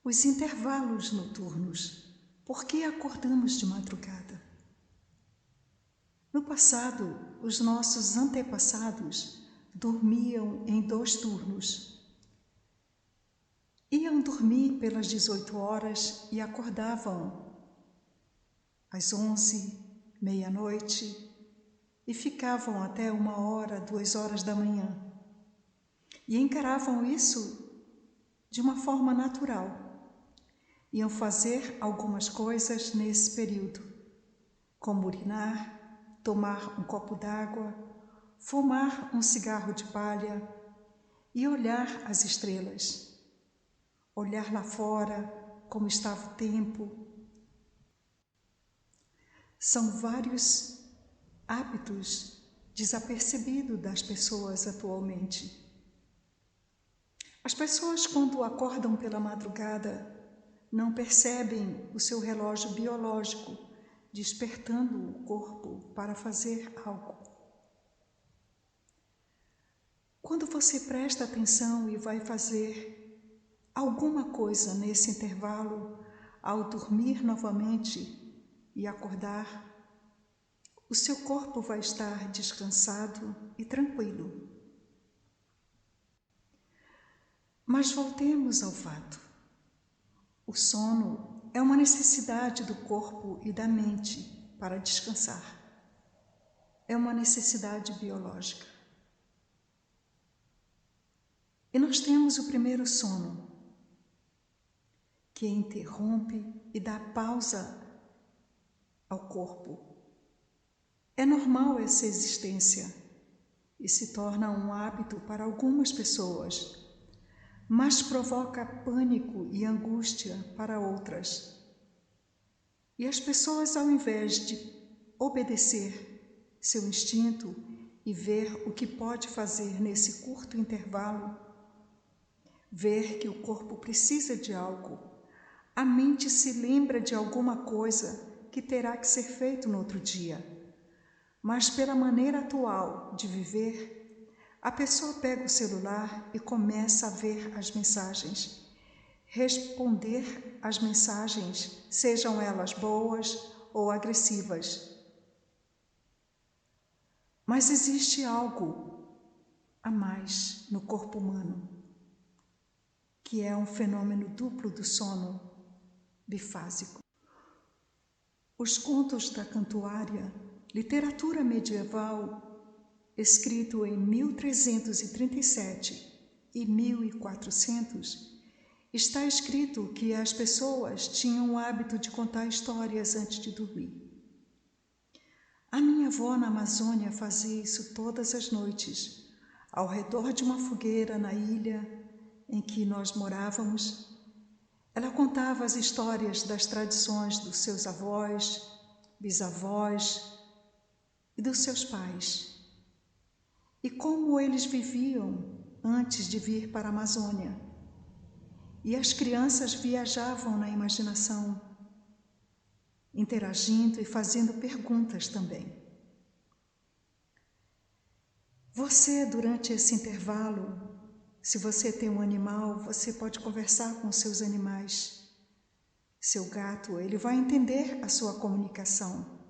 Os intervalos noturnos. Por que acordamos de madrugada? No passado, os nossos antepassados dormiam em 2 turnos. Iam dormir pelas 18 horas e acordavam às 11, meia-noite e ficavam até 1 hora, 2 horas da manhã. E encaravam isso de uma forma natural. Iam fazer algumas coisas nesse período, como urinar, tomar um copo d'água, fumar um cigarro de palha e olhar as estrelas. Olhar lá fora, como estava o tempo. São vários hábitos desapercebidos das pessoas atualmente. As pessoas, quando acordam pela madrugada, não percebem o seu relógio biológico despertando o corpo para fazer algo. Quando você presta atenção e vai fazer alguma coisa nesse intervalo, ao dormir novamente e acordar, o seu corpo vai estar descansado e tranquilo. Mas voltemos ao fato. O sono é uma necessidade do corpo e da mente para descansar. É uma necessidade biológica. E nós temos o primeiro sono, que interrompe e dá pausa ao corpo. É normal essa existência e se torna um hábito para algumas pessoas, mas provoca pânico e angústia para outras. E as pessoas, ao invés de obedecer seu instinto e ver o que pode fazer nesse curto intervalo, ver que o corpo precisa de algo, a mente se lembra de alguma coisa que terá que ser feito no outro dia. Mas pela maneira atual de viver, a pessoa pega o celular e começa a ver as mensagens, responder às mensagens, sejam elas boas ou agressivas. Mas existe algo a mais no corpo humano, que é um fenômeno duplo do sono bifásico. Os contos da Cantuária, literatura medieval, escrito em 1337 e 1400, está escrito que as pessoas tinham o hábito de contar histórias antes de dormir. A minha avó na Amazônia fazia isso todas as noites, ao redor de uma fogueira na ilha em que nós morávamos. Ela contava as histórias das tradições dos seus avós, bisavós e dos seus pais. E como eles viviam antes de vir para a Amazônia. E as crianças viajavam na imaginação, interagindo e fazendo perguntas também. Você, durante esse intervalo, se você tem um animal, você pode conversar com seus animais. Seu gato, ele vai entender a sua comunicação,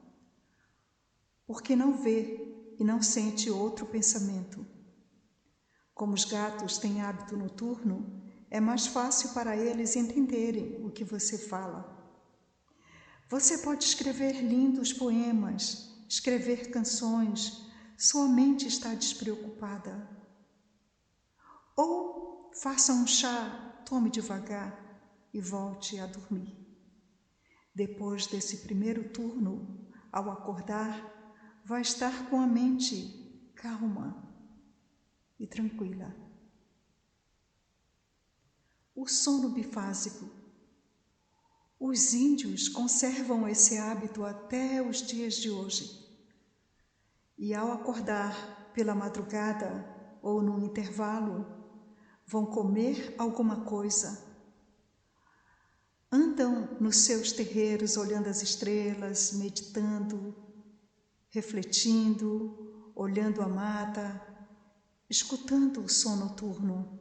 porque não vê e não sente outro pensamento. Como os gatos têm hábito noturno, é mais fácil para eles entenderem o que você fala. Você pode escrever lindos poemas, escrever canções, sua mente está despreocupada. Ou faça um chá, tome devagar e volte a dormir. Depois desse primeiro turno, ao acordar, vai estar com a mente calma e tranquila. O sono bifásico. Os índios conservam esse hábito até os dias de hoje. E ao acordar pela madrugada ou no intervalo, vão comer alguma coisa. Andam nos seus terreiros olhando as estrelas, meditando, refletindo, olhando a mata, escutando o som noturno.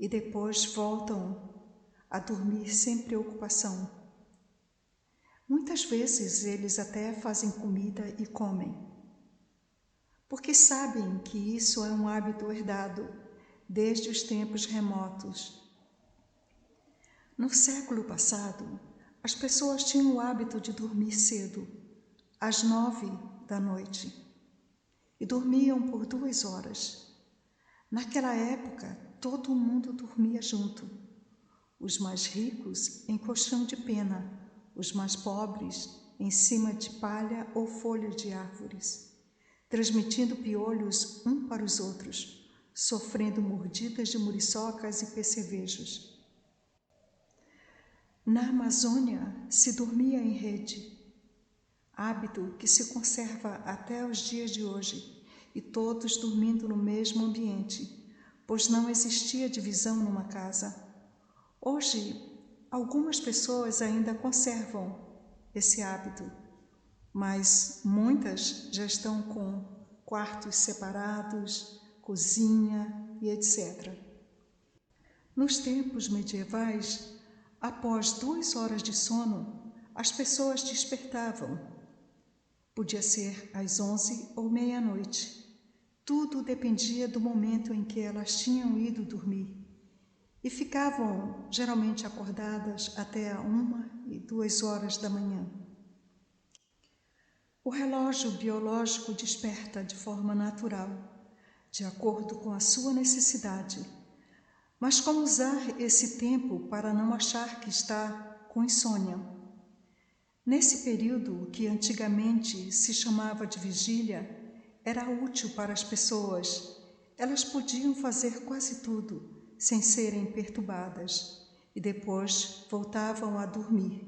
e depois voltam a dormir sem preocupação. Muitas vezes eles até fazem comida e comem, porque sabem que isso é um hábito herdado desde os tempos remotos. No século passado, as pessoas tinham o hábito de dormir cedo, às 9 da noite, e dormiam por 2 horas. Naquela época, todo mundo dormia junto. Os mais ricos em colchão de pena, os mais pobres em cima de palha ou folhas de árvores, transmitindo piolhos um para os outros, sofrendo mordidas de muriçocas e percevejos. Na Amazônia se dormia em rede, hábito que se conserva até os dias de hoje, e todos dormindo no mesmo ambiente, pois não existia divisão numa casa. Hoje, algumas pessoas ainda conservam esse hábito, mas muitas já estão com quartos separados, cozinha e etc. Nos tempos medievais, após 2 horas de sono, as pessoas despertavam. Podia ser às 11 ou meia-noite. Tudo dependia do momento em que elas tinham ido dormir. E ficavam geralmente acordadas até 1 e 2 horas da manhã. O relógio biológico desperta de forma natural, de acordo com a sua necessidade. Mas como usar esse tempo para não achar que está com insônia? Nesse período, que antigamente se chamava de vigília, era útil para as pessoas. Elas podiam fazer quase tudo, sem serem perturbadas, e depois voltavam a dormir,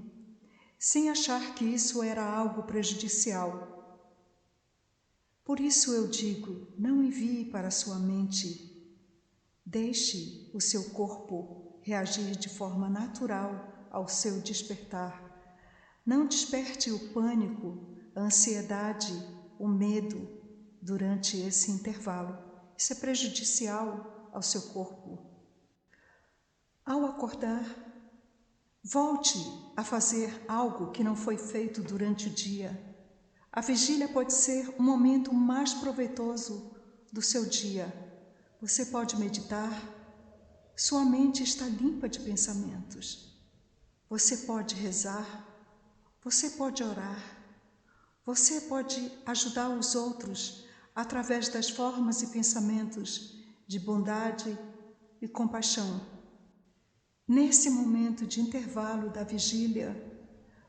sem achar que isso era algo prejudicial. Por isso eu digo, não envie para sua mente. Deixe o seu corpo reagir de forma natural ao seu despertar. Não desperte o pânico, a ansiedade, o medo durante esse intervalo. Isso é prejudicial ao seu corpo. Ao acordar, volte a fazer algo que não foi feito durante o dia. A vigília pode ser o momento mais proveitoso do seu dia. Você pode meditar. Sua mente está limpa de pensamentos. Você pode rezar. Você pode orar. Você pode ajudar os outros através das formas e pensamentos de bondade e compaixão. Nesse momento de intervalo da vigília,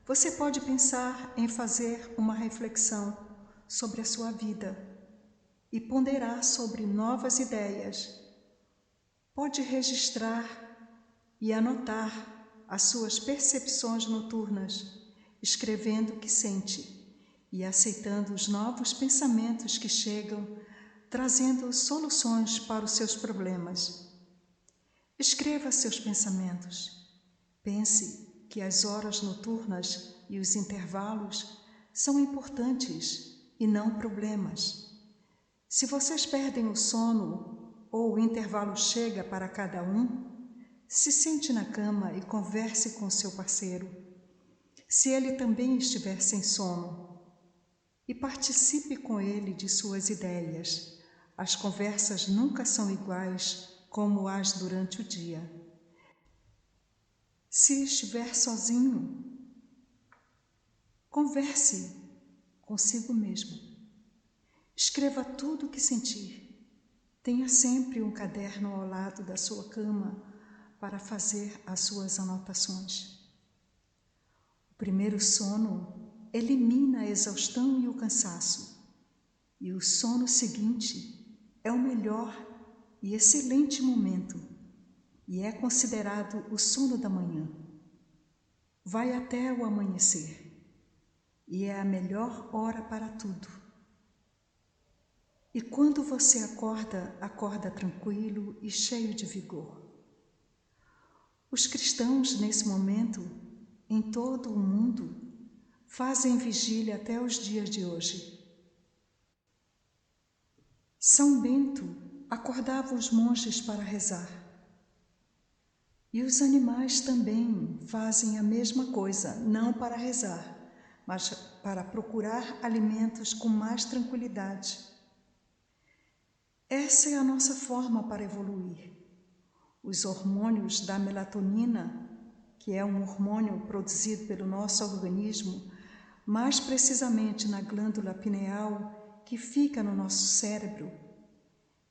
você pode pensar em fazer uma reflexão sobre a sua vida e ponderar sobre novas ideias. Pode registrar e anotar as suas percepções noturnas, escrevendo o que sente e aceitando os novos pensamentos que chegam, trazendo soluções para os seus problemas. Escreva seus pensamentos. Pense que as horas noturnas e os intervalos são importantes e não problemas. Se vocês perdem o sono ou o intervalo chega para cada um, se sente na cama e converse com seu parceiro, se ele também estiver sem sono, e participe com ele de suas ideias. As conversas nunca são iguais como as durante o dia. Se estiver sozinho, converse consigo mesmo. Escreva tudo o que sentir. Tenha sempre um caderno ao lado da sua cama para fazer as suas anotações. O primeiro sono elimina a exaustão e o cansaço, e o sono seguinte é o melhor e excelente momento, e é considerado o sono da manhã. Vai até o amanhecer, e é a melhor hora para tudo. E quando você acorda tranquilo e cheio de vigor. Os cristãos, nesse momento, em todo o mundo, fazem vigília até os dias de hoje. São Bento acordava os monges para rezar. E os animais também fazem a mesma coisa, não para rezar, mas para procurar alimentos com mais tranquilidade. Essa é a nossa forma para evoluir. Os hormônios da melatonina, que é um hormônio produzido pelo nosso organismo, mais precisamente na glândula pineal, que fica no nosso cérebro,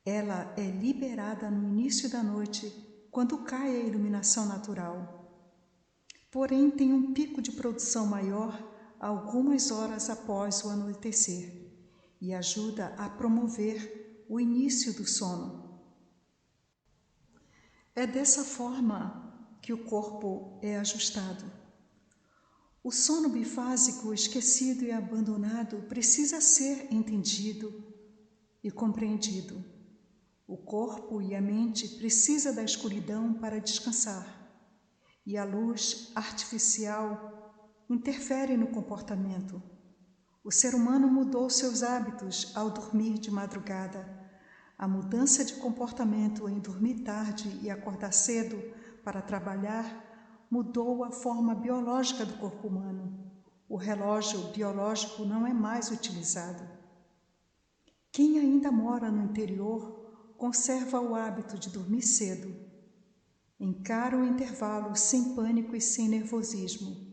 ela é liberada no início da noite, quando cai a iluminação natural. Porém, tem um pico de produção maior algumas horas após o anoitecer e ajuda a promover o início do sono. É dessa forma que o corpo é ajustado. O sono bifásico esquecido e abandonado precisa ser entendido e compreendido. O corpo e a mente precisam da escuridão para descansar, e a luz artificial interfere no comportamento. O ser humano mudou seus hábitos ao dormir de madrugada. A mudança de comportamento em dormir tarde e acordar cedo para trabalhar mudou a forma biológica do corpo humano. O relógio biológico não é mais utilizado. Quem ainda mora no interior conserva o hábito de dormir cedo. Encara o intervalo sem pânico e sem nervosismo.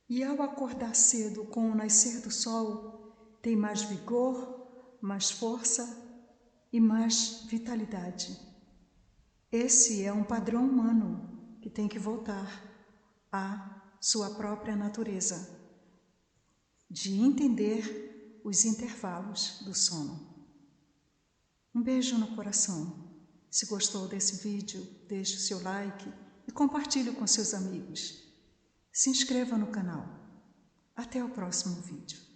E ao acordar cedo com o nascer do sol, tem mais vigor, mais força e mais vitalidade. Esse é um padrão humano que tem que voltar à sua própria natureza, de entender os intervalos do sono. Um beijo no coração. Se gostou desse vídeo, deixe o seu like e compartilhe com seus amigos. Se inscreva no canal. Até o próximo vídeo.